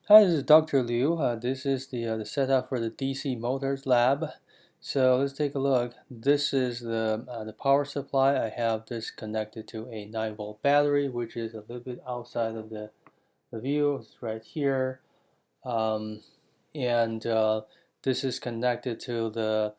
Hi, this is Dr. Liu. This is the setup for the DC motors lab. So let's take a look. This is the power supply. I have this connected to a 9-volt battery, which is a little bit outside of the view. It's right here. Um, and this is connected to the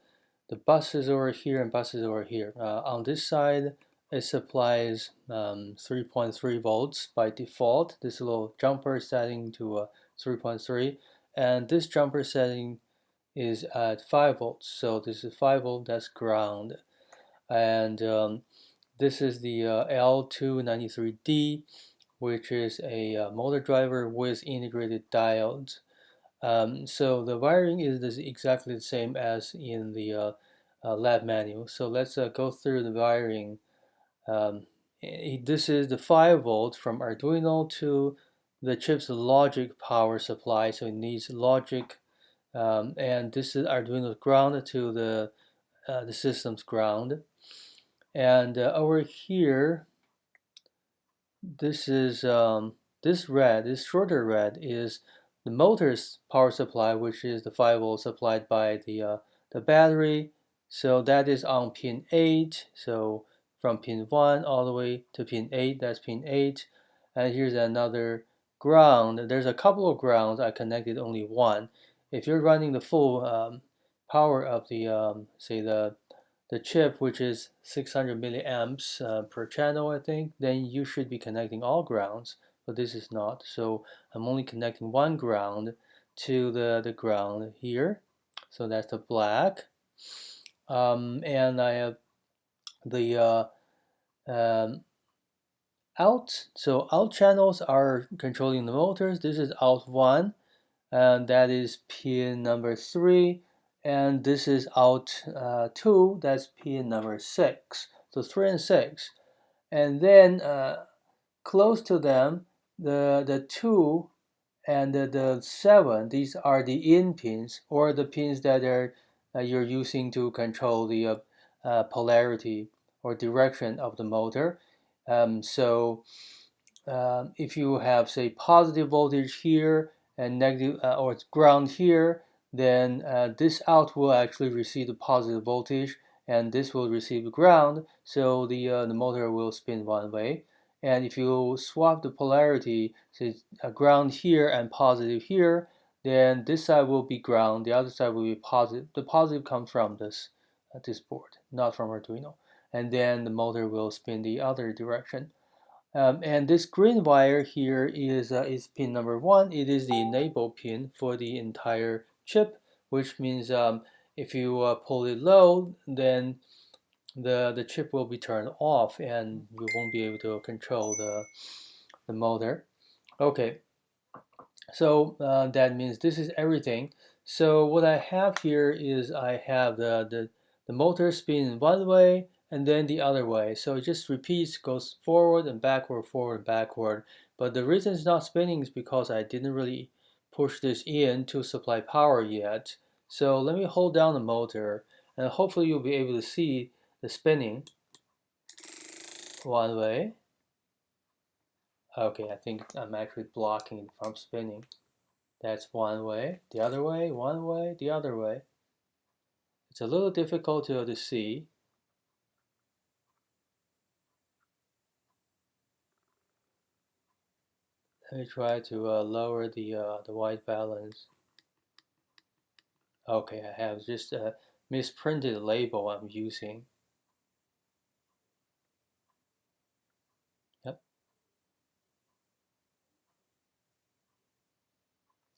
buses over here and buses over here. On this side, it supplies 3.3 volts by default. This little jumper is setting to 3.3, and this jumper setting is at 5 volts. So this is 5 volt, that's ground. And this is the L293D, which is a motor driver with integrated diodes. So the wiring is exactly the same as in the lab manual. So let's go through the wiring. Um, this is the 5 volt from Arduino to the chip's logic power supply. So it needs logic, and this is Arduino's ground to the system's ground. And over here, this is this shorter red is the motor's power supply, which is the 5 volt supplied by the battery. So that is on pin 8. So from pin 1 all the way to pin 8, that's pin 8. And here's another ground. There's a couple of grounds. I connected only one. If you're running the full power of say the chip, which is 600 milliamps per channel, I think, then you should be connecting all grounds, but this is not. So I'm only connecting one ground to the ground here. So that's the black. And I have the um, out. So out channels are controlling the motors. This is out 1, and that is pin number 3. And this is out 2, that's pin number 6. So 3 and 6. And then close to them, the 2 and the 7, these are the in pins, or the pins that you're using to control the polarity or direction of the motor. If you have, say, positive voltage here and negative or ground here, then this out will actually receive the positive voltage, and this will receive the ground. So the motor will spin one way. And if you swap the polarity, say ground here and positive here, then this side will be ground, the other side will be positive. The positive comes from this board, not from Arduino. And then the motor will spin the other direction. And this green wire here is pin number 1. It is the enable pin for the entire chip, which means if you pull it low, then the chip will be turned off and you won't be able to control the motor. Okay, so that means this is everything. So what I have here is I have the motor spin one way and then the other way. So it just repeats, goes forward and backward, backward. But the reason it's not spinning is because I didn't really push this in to supply power yet. So let me hold down the motor and hopefully you'll be able to see the spinning one way. Okay, I think I'm actually blocking it from spinning. That's one way, the other way, one way, the other way. It's a little difficult to see. Let me try to lower the white balance. Okay, I have just misprinted the label I'm using. Yep.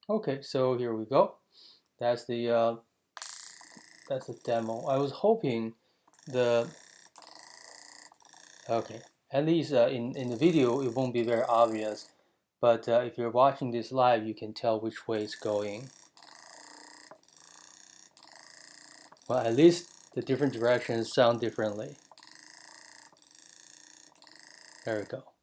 Okay, so here we go. That's the demo. I was hoping the okay, at least in the video it won't be very obvious, but if you're watching this live, you can tell which way it's going. Well, at least the different directions sound differently. There we go.